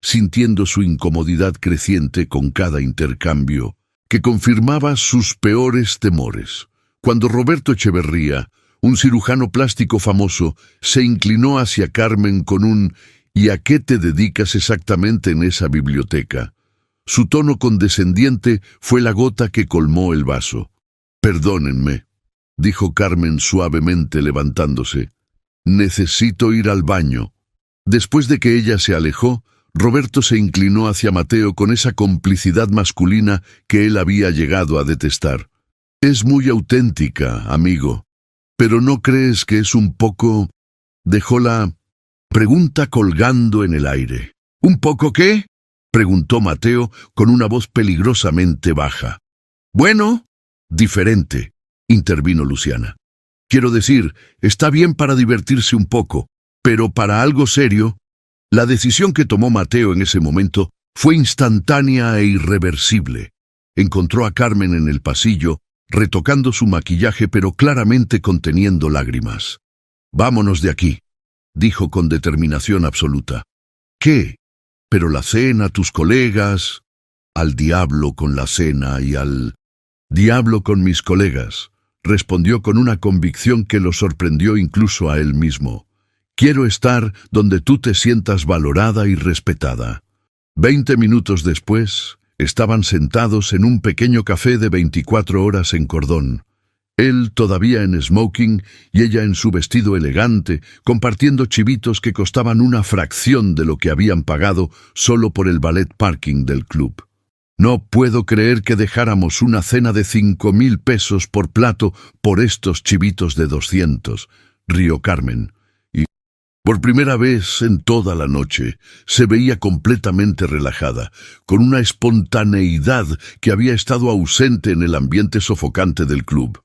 sintiendo su incomodidad creciente con cada intercambio, que confirmaba sus peores temores. Cuando Roberto Echeverría, un cirujano plástico famoso, se inclinó hacia Carmen con un «¿Y a qué te dedicas exactamente en esa biblioteca?», su tono condescendiente fue la gota que colmó el vaso. «Perdónenme», dijo Carmen suavemente levantándose. «Necesito ir al baño». Después de que ella se alejó, Roberto se inclinó hacia Mateo con esa complicidad masculina que él había llegado a detestar. «Es muy auténtica, amigo. Pero ¿no crees que es un poco...?» Dejó la pregunta colgando en el aire. «¿Un poco qué?», preguntó Mateo con una voz peligrosamente baja. «Bueno, diferente», intervino Luciana. «Quiero decir, está bien para divertirse un poco, pero para algo serio...» La decisión que tomó Mateo en ese momento fue instantánea e irreversible. Encontró a Carmen en el pasillo, retocando su maquillaje pero claramente conteniendo lágrimas. «Vámonos de aquí», dijo con determinación absoluta. «¿Qué? Pero la cena, tus colegas...» «Al diablo con la cena y al diablo con mis colegas», respondió con una convicción que lo sorprendió incluso a él mismo. «Quiero estar donde tú te sientas valorada y respetada». 20 minutos después, estaban sentados en un pequeño café de 24 horas en Cordón. Él todavía en smoking y ella en su vestido elegante, compartiendo chivitos que costaban una fracción de lo que habían pagado solo por el valet parking del club. «No puedo creer que dejáramos una cena de 5.000 pesos por plato por estos chivitos de 200», rió Carmen. Y por primera vez en toda la noche se veía completamente relajada, con una espontaneidad que había estado ausente en el ambiente sofocante del club.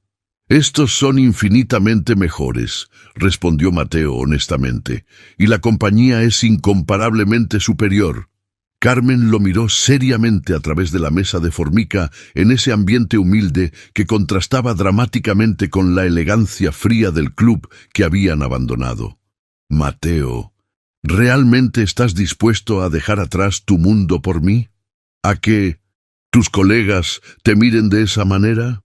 «Estos son infinitamente mejores», respondió Mateo honestamente, «y la compañía es incomparablemente superior». Carmen lo miró seriamente a través de la mesa de formica en ese ambiente humilde que contrastaba dramáticamente con la elegancia fría del club que habían abandonado. «Mateo, ¿realmente estás dispuesto a dejar atrás tu mundo por mí? ¿A que tus colegas te miren de esa manera?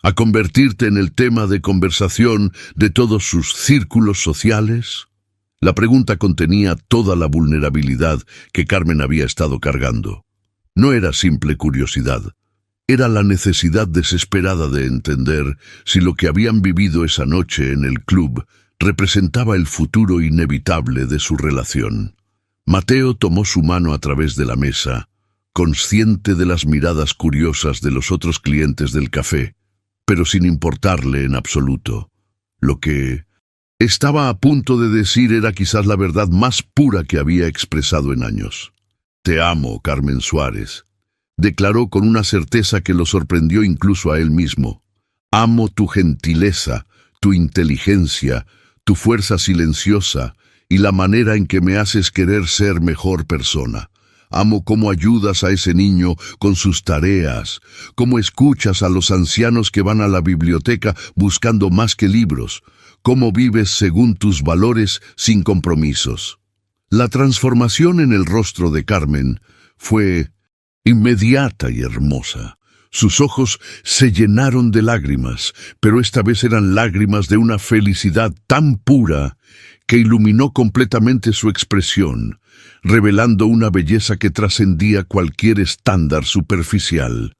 ¿A convertirte en el tema de conversación de todos sus círculos sociales?» La pregunta contenía toda la vulnerabilidad que Carmen había estado cargando. No era simple curiosidad, era la necesidad desesperada de entender si lo que habían vivido esa noche en el club representaba el futuro inevitable de su relación. Mateo tomó su mano a través de la mesa, consciente de las miradas curiosas de los otros clientes del café, pero sin importarle en absoluto. Lo que estaba a punto de decir era quizás la verdad más pura que había expresado en años. «Te amo, Carmen Suárez», declaró con una certeza que lo sorprendió incluso a él mismo. «Amo tu gentileza, tu inteligencia, tu fuerza silenciosa y la manera en que me haces querer ser mejor persona. Amo cómo ayudas a ese niño con sus tareas, cómo escuchas a los ancianos que van a la biblioteca buscando más que libros, cómo vives según tus valores sin compromisos». La transformación en el rostro de Carmen fue inmediata y hermosa. Sus ojos se llenaron de lágrimas, pero esta vez eran lágrimas de una felicidad tan pura que iluminó completamente su expresión, revelando una belleza que trascendía cualquier estándar superficial.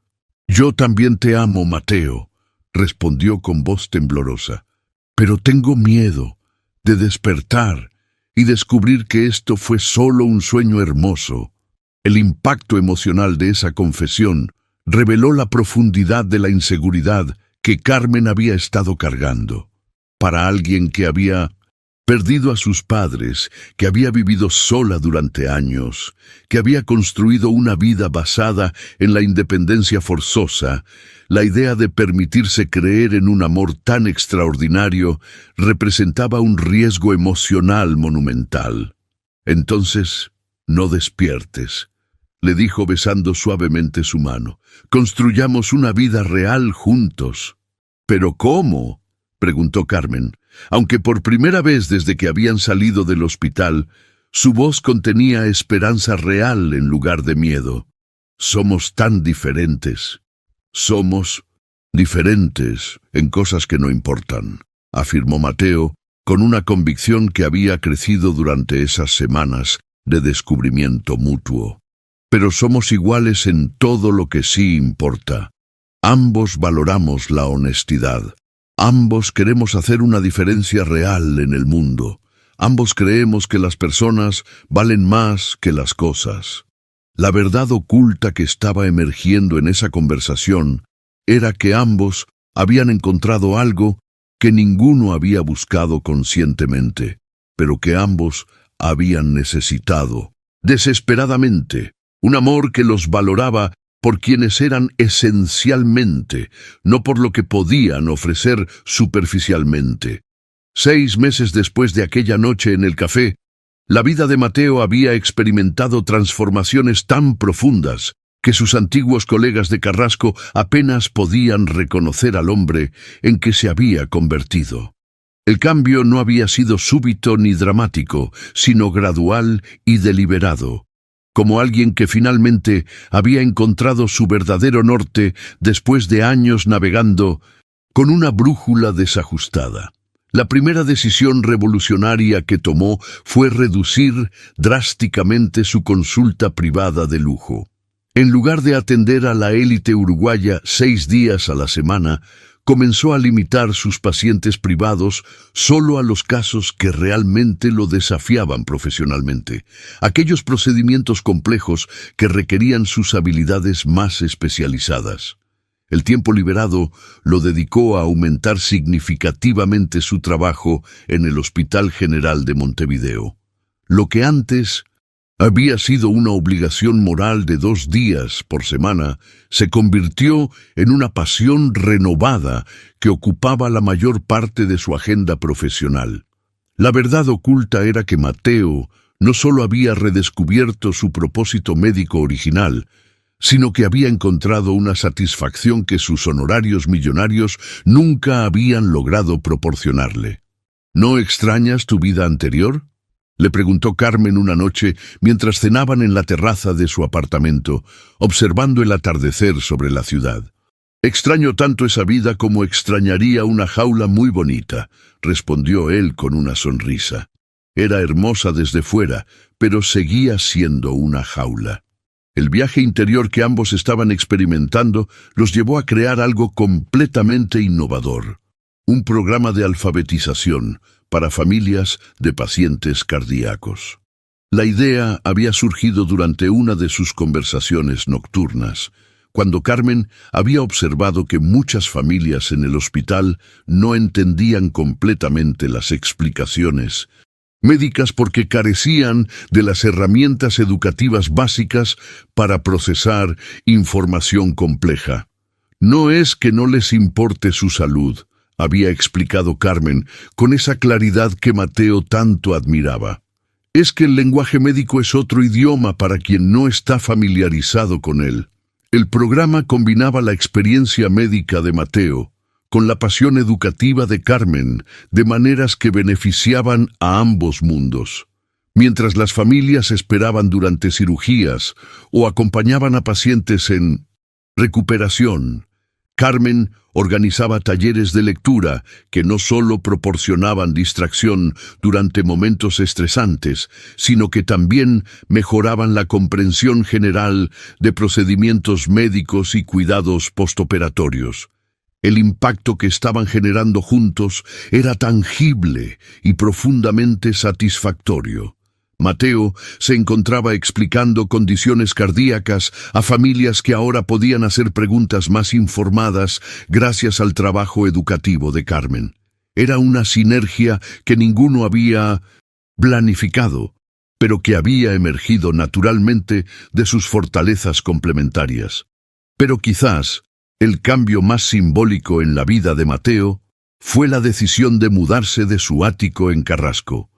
«Yo también te amo, Mateo», respondió con voz temblorosa. «Pero tengo miedo de despertar y descubrir que esto fue solo un sueño hermoso». El impacto emocional de esa confesión reveló la profundidad de la inseguridad que Carmen había estado cargando. Para alguien que había perdido a sus padres, que había vivido sola durante años, que había construido una vida basada en la independencia forzosa, la idea de permitirse creer en un amor tan extraordinario representaba un riesgo emocional monumental. «Entonces, no despiertes», le dijo besando suavemente su mano. «Construyamos una vida real juntos». «¿Pero cómo?», preguntó Carmen, aunque por primera vez desde que habían salido del hospital, su voz contenía esperanza real en lugar de miedo. «Somos tan diferentes. Somos diferentes en cosas que no importan», afirmó Mateo, con una convicción que había crecido durante esas semanas de descubrimiento mutuo. «Pero somos iguales en todo lo que sí importa. Ambos valoramos la honestidad. Ambos queremos hacer una diferencia real en el mundo. Ambos creemos que las personas valen más que las cosas». La verdad oculta que estaba emergiendo en esa conversación era que ambos habían encontrado algo que ninguno había buscado conscientemente, pero que ambos habían necesitado desesperadamente. Un amor que los valoraba por quienes eran esencialmente, no por lo que podían ofrecer superficialmente. 6 meses después de aquella noche en el café, La vida de Mateo había experimentado transformaciones tan profundas que sus antiguos colegas de Carrasco apenas podían reconocer al hombre en que se había convertido. El cambio no había sido súbito ni dramático, sino gradual y deliberado, como alguien que finalmente había encontrado su verdadero norte después de años navegando con una brújula desajustada. La primera decisión revolucionaria que tomó fue reducir drásticamente su consulta privada de lujo. En lugar de atender a la élite uruguaya 6 días a la semana, comenzó a limitar sus pacientes privados solo a los casos que realmente lo desafiaban profesionalmente, aquellos procedimientos complejos que requerían sus habilidades más especializadas. El tiempo liberado lo dedicó a aumentar significativamente su trabajo en el Hospital General de Montevideo. Lo que antes había sido una obligación moral de 2 días por semana, se convirtió en una pasión renovada que ocupaba la mayor parte de su agenda profesional. La verdad oculta era que Mateo no solo había redescubierto su propósito médico original, sino que había encontrado una satisfacción que sus honorarios millonarios nunca habían logrado proporcionarle. ¿No extrañas tu vida anterior?, le preguntó Carmen una noche mientras cenaban en la terraza de su apartamento, observando el atardecer sobre la ciudad. «Extraño tanto esa vida como extrañaría una jaula muy bonita», respondió él con una sonrisa. Era hermosa desde fuera, pero seguía siendo una jaula. El viaje interior que ambos estaban experimentando los llevó a crear algo completamente innovador. Un programa de alfabetización para familias de pacientes cardíacos. La idea había surgido durante una de sus conversaciones nocturnas, cuando Carmen había observado que muchas familias en el hospital no entendían completamente las explicaciones médicas porque carecían de las herramientas educativas básicas para procesar información compleja. No es que no les importe su salud, había explicado Carmen con esa claridad que Mateo tanto admiraba. Es que el lenguaje médico es otro idioma para quien no está familiarizado con él. El programa combinaba la experiencia médica de Mateo con la pasión educativa de Carmen, de maneras que beneficiaban a ambos mundos. Mientras las familias esperaban durante cirugías o acompañaban a pacientes en recuperación, Carmen organizaba talleres de lectura que no solo proporcionaban distracción durante momentos estresantes, sino que también mejoraban la comprensión general de procedimientos médicos y cuidados postoperatorios. El impacto que estaban generando juntos era tangible y profundamente satisfactorio. Mateo se encontraba explicando condiciones cardíacas a familias que ahora podían hacer preguntas más informadas gracias al trabajo educativo de Carmen. Era una sinergia que ninguno había planificado, pero que había emergido naturalmente de sus fortalezas complementarias. Pero quizás el cambio más simbólico en la vida de Mateo fue la decisión de mudarse de su ático en Carrasco.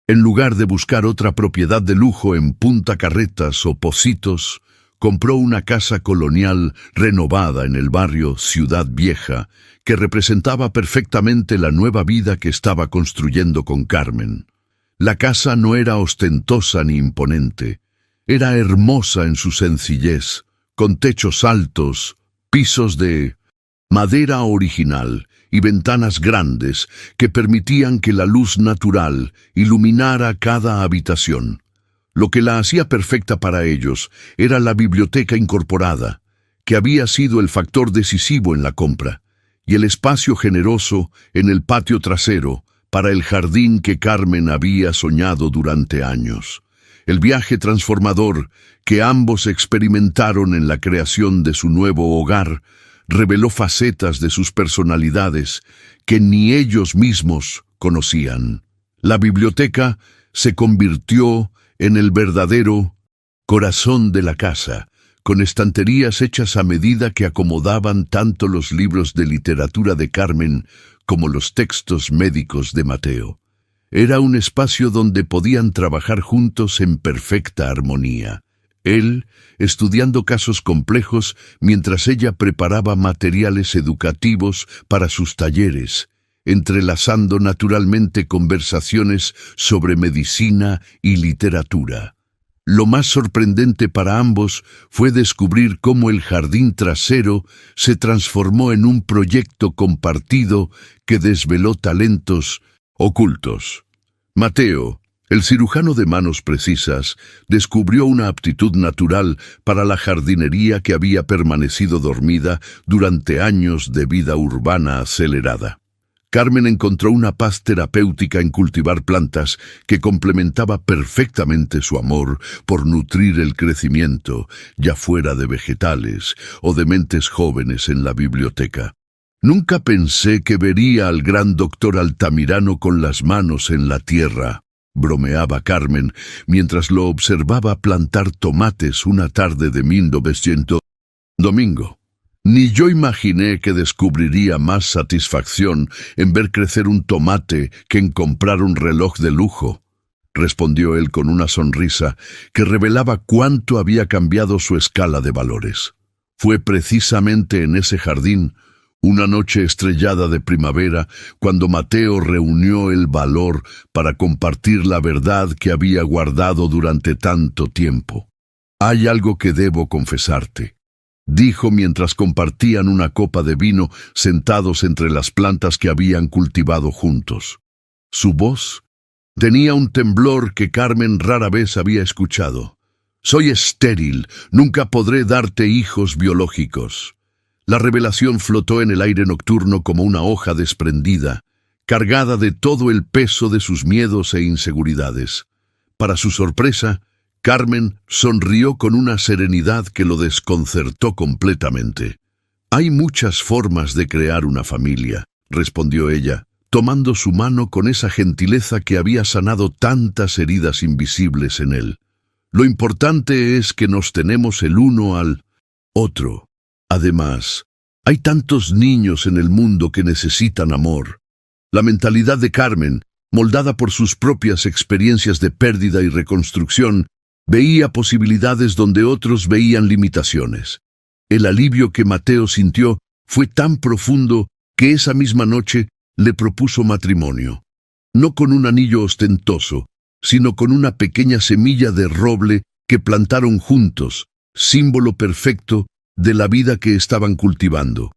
En lugar de buscar otra propiedad de lujo en Punta Carretas o Pocitos, compró una casa colonial renovada en el barrio Ciudad Vieja, que representaba perfectamente la nueva vida que estaba construyendo con Carmen. La casa no era ostentosa ni imponente, era hermosa en su sencillez, con techos altos, pisos de madera original y ventanas grandes que permitían que la luz natural iluminara cada habitación. Lo que la hacía perfecta para ellos era la biblioteca incorporada, que había sido el factor decisivo en la compra, y el espacio generoso en el patio trasero para el jardín que Carmen había soñado durante años. El viaje transformador que ambos experimentaron en la creación de su nuevo hogar reveló facetas de sus personalidades que ni ellos mismos conocían. La biblioteca se convirtió en el verdadero corazón de la casa, con estanterías hechas a medida que acomodaban tanto los libros de literatura de Carmen como los textos médicos de Mateo. Era un espacio donde podían trabajar juntos en perfecta armonía. Él, estudiando casos complejos, mientras ella preparaba materiales educativos para sus talleres, entrelazando naturalmente conversaciones sobre medicina y literatura. Lo más sorprendente para ambos fue descubrir cómo el jardín trasero se transformó en un proyecto compartido que desveló talentos ocultos. Mateo, el cirujano de manos precisas, descubrió una aptitud natural para la jardinería que había permanecido dormida durante años de vida urbana acelerada. Carmen encontró una paz terapéutica en cultivar plantas que complementaba perfectamente su amor por nutrir el crecimiento, ya fuera de vegetales o de mentes jóvenes en la biblioteca. Nunca pensé que vería al gran doctor Altamirano con las manos en la tierra, bromeaba Carmen mientras lo observaba plantar tomates una tarde de 1900. Domingo. Ni yo imaginé que descubriría más satisfacción en ver crecer un tomate que en comprar un reloj de lujo, respondió él con una sonrisa que revelaba cuánto había cambiado su escala de valores. Fue precisamente en ese jardín, una noche estrellada de primavera, cuando Mateo reunió el valor para compartir la verdad que había guardado durante tanto tiempo. «Hay algo que debo confesarte», dijo mientras compartían una copa de vino sentados entre las plantas que habían cultivado juntos. Su voz tenía un temblor que Carmen rara vez había escuchado. «Soy estéril, nunca podré darte hijos biológicos». La revelación flotó en el aire nocturno como una hoja desprendida, cargada de todo el peso de sus miedos e inseguridades. Para su sorpresa, Carmen sonrió con una serenidad que lo desconcertó completamente. «Hay muchas formas de crear una familia», respondió ella, tomando su mano con esa gentileza que había sanado tantas heridas invisibles en él. «Lo importante es que nos tenemos el uno al otro. Además, hay tantos niños en el mundo que necesitan amor». La mentalidad de Carmen, moldada por sus propias experiencias de pérdida y reconstrucción, veía posibilidades donde otros veían limitaciones. El alivio que Mateo sintió fue tan profundo que esa misma noche le propuso matrimonio. No con un anillo ostentoso, sino con una pequeña semilla de roble que plantaron juntos, símbolo perfecto de la vida que estaban cultivando.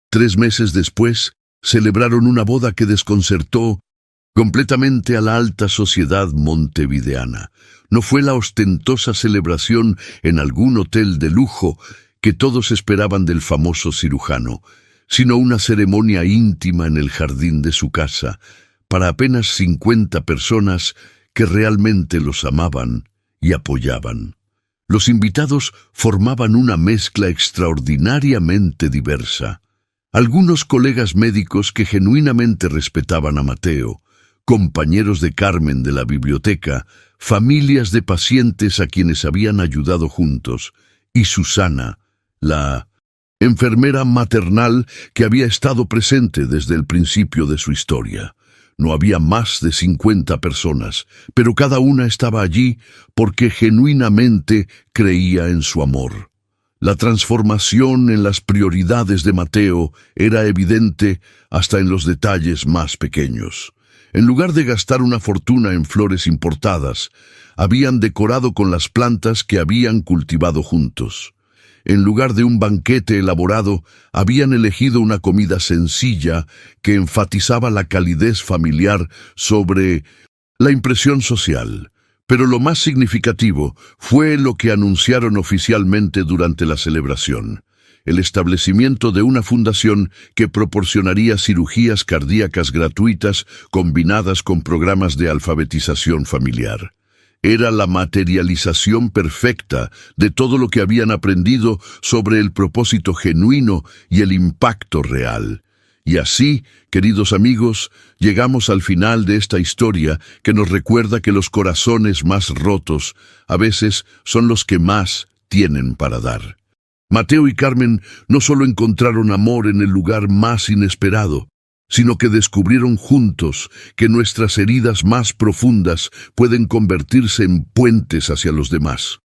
3 meses después, celebraron una boda que desconcertó completamente a la alta sociedad montevideana. No fue la ostentosa celebración en algún hotel de lujo que todos esperaban del famoso cirujano, sino una ceremonia íntima en el jardín de su casa, para apenas 50 personas que realmente los amaban y apoyaban. Los invitados formaban una mezcla extraordinariamente diversa. Algunos colegas médicos que genuinamente respetaban a Mateo, compañeros de Carmen de la biblioteca, familias de pacientes a quienes habían ayudado juntos, y Susana, la enfermera maternal que había estado presente desde el principio de su historia. No había más de 50 personas, pero cada una estaba allí porque genuinamente creía en su amor. La transformación en las prioridades de Mateo era evidente hasta en los detalles más pequeños. En lugar de gastar una fortuna en flores importadas, habían decorado con las plantas que habían cultivado juntos. En lugar de un banquete elaborado, habían elegido una comida sencilla que enfatizaba la calidez familiar sobre la impresión social. Pero lo más significativo fue lo que anunciaron oficialmente durante la celebración: el establecimiento de una fundación que proporcionaría cirugías cardíacas gratuitas combinadas con programas de alfabetización familiar. Era la materialización perfecta de todo lo que habían aprendido sobre el propósito genuino y el impacto real. Y así, queridos amigos, llegamos al final de esta historia que nos recuerda que los corazones más rotos a veces son los que más tienen para dar. Mateo y Carmen no solo encontraron amor en el lugar más inesperado, sino que descubrieron juntos que nuestras heridas más profundas pueden convertirse en puentes hacia los demás.